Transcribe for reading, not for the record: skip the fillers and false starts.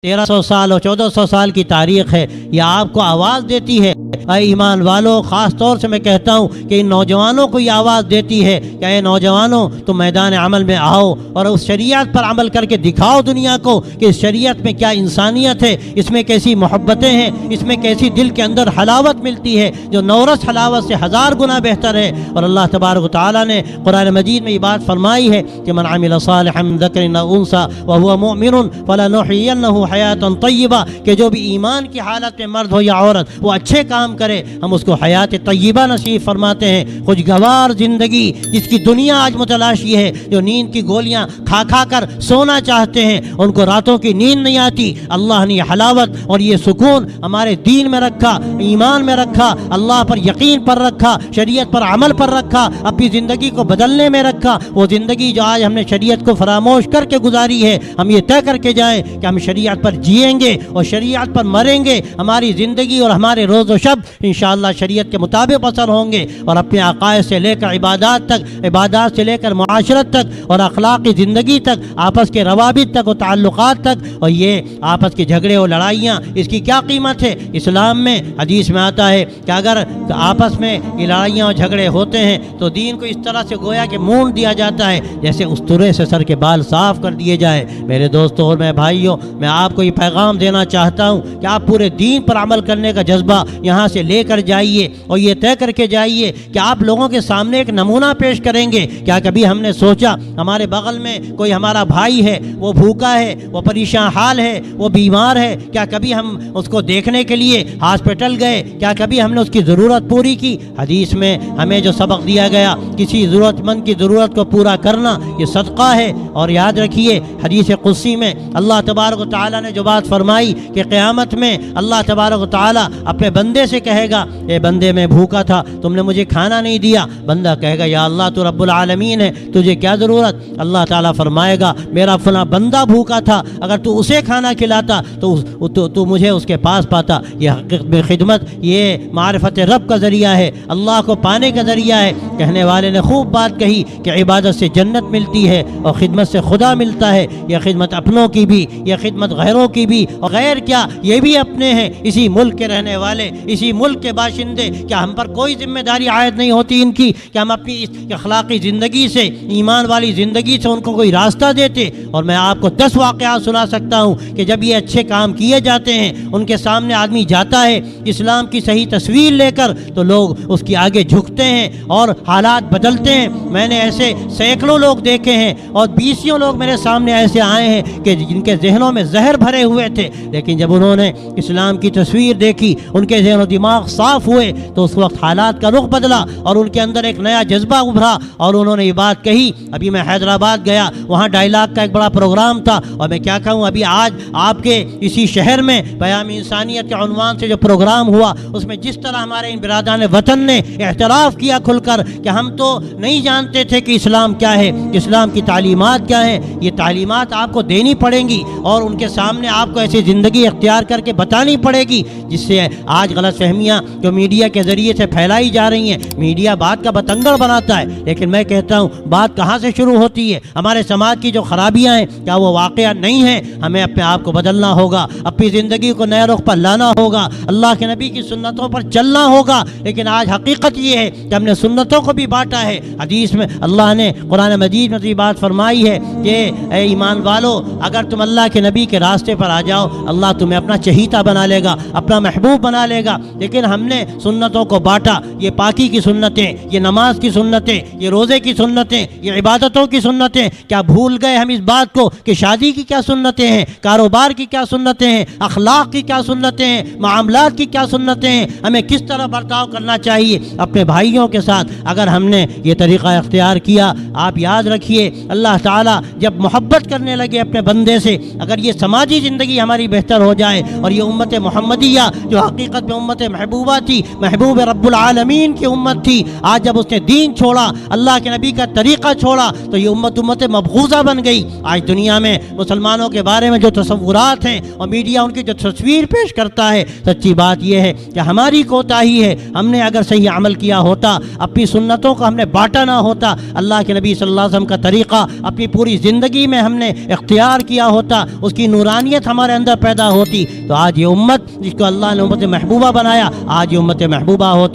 1300 سال اور 1400 سال کی تاریخ ہے، یہ آپ کو آواز دیتی ہے۔ اے ایمان والو، خاص طور سے میں کہتا ہوں کہ ان نوجوانوں کو یہ آواز دیتی ہے کہ اے نوجوانوں، تم میدان عمل میں آؤ اور اس شریعت پر عمل کر کے دکھاؤ دنیا کو کہ اس شریعت میں کیا انسانیت ہے، اس میں کیسی محبتیں ہیں، اس میں کیسی دل کے اندر حلاوت ملتی ہے جو نورس حلاوت سے 1000 گنا بہتر ہے۔ اور اللہ تبارک و تعالیٰ نے قرآن مجید میں یہ بات فرمائی ہے کہ من عمل صالحا من ذکر او انثی وهو مؤمن فلنحيينه حیاتا طیبہ، کہ جو بھی ایمان کی حالت میں مرد ہو یا عورت وہ اچھے کام کرے، ہم اس کو حیات طیبہ نصیب فرماتے ہیں، خوشگوار زندگی جس کی دنیا آج متلاشی ہے۔ جو نیند کی گولیاں کھا کھا کر سونا چاہتے ہیں، ان کو راتوں کی نیند نہیں آتی، اللہ نے یہ حلاوت اور یہ سکون ہمارے دین میں رکھا، ایمان میں رکھا، اللہ پر یقین پر رکھا، شریعت پر عمل پر رکھا، اپنی زندگی کو بدلنے میں رکھا۔ وہ زندگی جو آج ہم نے شریعت کو فراموش کر کے گزاری ہے، ہم یہ طے کر کے جائیں کہ ہم شریعت پر جئیں گے اور شریعت پر مریں گے۔ ہماری زندگی اور ہمارے روز و شب انشاءاللہ شریعت کے مطابق بسر ہوں گے، اور اپنے عقائد سے لے کر عبادات تک، عبادات سے لے کر معاشرت تک اور اخلاقی زندگی تک، آپس کے روابط تک اور تعلقات تک۔ اور یہ آپس کے جھگڑے اور لڑائیاں، اس کی کیا قیمت ہے؟ اسلام میں حدیث میں آتا ہے کہ اگر آپس میں یہ لڑائیاں اور جھگڑے ہوتے ہیں تو دین کو اس طرح سے گویا کہ مونڈ دیا جاتا ہے جیسے استورے سے سر کے بال صاف کر دیے جائیں۔ میرے دوستوں اور میں بھائیوں، میں آپ کو یہ پیغام دینا چاہتا ہوں کہ آپ پورے دین پر عمل کرنے کا جذبہ یہاں سے لے کر جائیے اور یہ طے کر کے جائیے کہ آپ لوگوں کے سامنے ایک نمونہ پیش کریں گے۔ کیا کبھی ہم نے سوچا ہمارے بغل میں کوئی ہمارا بھائی ہے، وہ بھوکا ہے، وہ پریشان حال ہے، وہ بیمار ہے، کیا کبھی ہم اس کو دیکھنے کے لیے ہاسپٹل گئے؟ کیا کبھی ہم نے اس کی ضرورت پوری کی؟ حدیث میں ہمیں جو سبق دیا گیا، کسی ضرورت مند کی ضرورت کو پورا کرنا یہ صدقہ ہے۔ اور یاد رکھیے حدیث قدسی میں اللہ تبارک و تعالیٰ نے جو بات فرمائی کہ قیامت میں اللہ تبارک و تعالیٰ اپنے بندے سے کہے گا، اے بندے میں بھوکا تھا، تم نے مجھے کھانا نہیں دیا۔ بندہ کہے گا یا اللہ تو رب العالمین ہے، تجھے کیا ضرورت؟ اللہ تعالیٰ فرمائے گا میرا فلاں بندہ بھوکا تھا، اگر تو اسے کھانا کھلاتا تو مجھے اس کے پاس پاتا۔ یہ حقیقت میں خدمت، یہ معرفت رب کا ذریعہ ہے، اللہ کو پانے کا ذریعہ ہے۔ کہنے والے نے خوب بات کہی کہ عبادت سے جنت ملتی ہے اور خدمت سے خدا ملتا ہے۔ یہ خدمت اپنوں کی بھی، یہ خدمت غیروں کی بھی، اور غیر کیا یہ بھی اپنے ہیں، اسی ملک کے رہنے والے، اسی ملک کے باشندے۔ کیا ہم پر کوئی ذمہ داری عائد نہیں ہوتی ان کی کہ ہم اپنی اس اخلاقی زندگی سے، ایمان والی زندگی سے ان کو کوئی راستہ دیتے؟ اور میں آپ کو 10 واقعات سنا سکتا ہوں کہ جب یہ اچھے کام کیے جاتے ہیں، ان کے سامنے آدمی جاتا ہے اسلام کی صحیح تصویر لے کر تو لوگ اس کی آگے جھکتے ہیں اور حالات بدلتے ہیں۔ میں نے ایسے سینکڑوں لوگ دیکھے ہیں اور 20 لوگ میرے سامنے ایسے آئے ہیں کہ جن کے ذہنوں میں زہر بھرے ہوئے تھے، لیکن جب انہوں نے اسلام کی تصویر دیکھی، ان کے ذہن و دماغ صاف ہوئے تو اس وقت حالات کا رخ بدلا اور ان کے اندر ایک نیا جذبہ ابھرا، اور انہوں نے یہ بات کہی۔ ابھی میں حیدرآباد گیا، وہاں ڈائیلاگ کا ایک بڑا پروگرام تھا، اور میں کیا کہوں، ابھی آج آپ کے اسی شہر میں پیام انسانیت کے عنوان سے جو پروگرام ہوا، اس میں جس طرح ہمارے ان برادران وطن نے اعتراف کیا کھل کر کہ ہم تو نہیں جانتے تھے کہ اسلام کیا ہے، اسلام کی تعلیمات کیا ہیں۔ یہ تعلیمات آپ کو دینی پڑیں گی اور ان کے سامنے آپ کو ایسی زندگی اختیار کر کے بتانی پڑے گی جس سے آج غلط فہمیاں جو میڈیا کے ذریعے سے پھیلائی جا رہی ہیں، میڈیا بات کا بتنگڑ بناتا ہے، لیکن میں کہتا ہوں بات کہاں سے شروع ہوتی ہے؟ ہمارے سماج کی جو خرابیاں ہیں کیا وہ واقعہ نہیں ہیں؟ ہمیں اپنے آپ کو بدلنا ہوگا، اپنی زندگی کو نئے رخ پر لانا ہوگا، اللہ کے نبی کی سنتوں پر چلنا ہوگا۔ لیکن آج حقیقت یہ ہے کہ ہم نے سنتوں کو بھی بانٹا ہے۔ حدیث میں اللہ نے قرآن مجید میں یہ بات فرمائی ہے کہ اے ایمان والو، اگر تم اللہ کے نبی کے راستے پر آ جاؤ، اللہ تمہیں اپنا چہیتا بنا لے گا، اپنا محبوب بنا لے گا۔ لیکن ہم نے سنتوں کو بانٹا، یہ پاکی کی سنتیں، یہ نماز کی سنتیں، یہ روزے کی سنتیں، یہ عبادتوں کی سنتیں۔ کیا بھول گئے ہم اس بات کو کہ شادی کی کیا سنتیں ہیں، کاروبار کی کیا سنتیں ہیں، اخلاق کی کیا سنتیں ہیں، معاملات کی کیا سنتیں ہیں، ہمیں کس طرح برتاؤ کرنا چاہیے اپنے بھائیوں کے ساتھ؟ اگر ہم نے یہ طریقہ اختیار کیا، آپ یاد رکھیے اللہ تعالیٰ جب محبت کرنے لگے اپنے بندے سے، اگر یہ سماجی زندگی ہماری بہتر ہو جائے اور یہ امت محمدیہ جو حقیقت میں امت محبوبہ تھی، محبوب رب العالمین کی امت تھی، آج جب اس نے دین چھوڑا، اللہ کے نبی کا طریقہ چھوڑا، تو یہ امت مبغوضہ بن گئی۔ آج دنیا میں مسلمانوں کے بارے میں جو تصورات ہیں اور میڈیا ان کی جو تصویر پیش کرتا ہے، سچی بات یہ ہے کہ ہماری کوتاہی ہے۔ ہم نے اگر صحیح عمل کیا ہوتا، اپنی سنتوں کو ہم نے بانٹا نہ ہوتا، اللہ کے نبی صلی اللہ علیہ وسلم کا طریقہ اپنی پوری زندگی میں ہم نے اختیار کیا ہوتا، اس کی نورانی نورانیت ہمارے اندر پیدا ہوتی تو آج یہ امت جس کو اللہ نے امت محبوبہ بنایا آج یہ امت محبوبہ ہوتی۔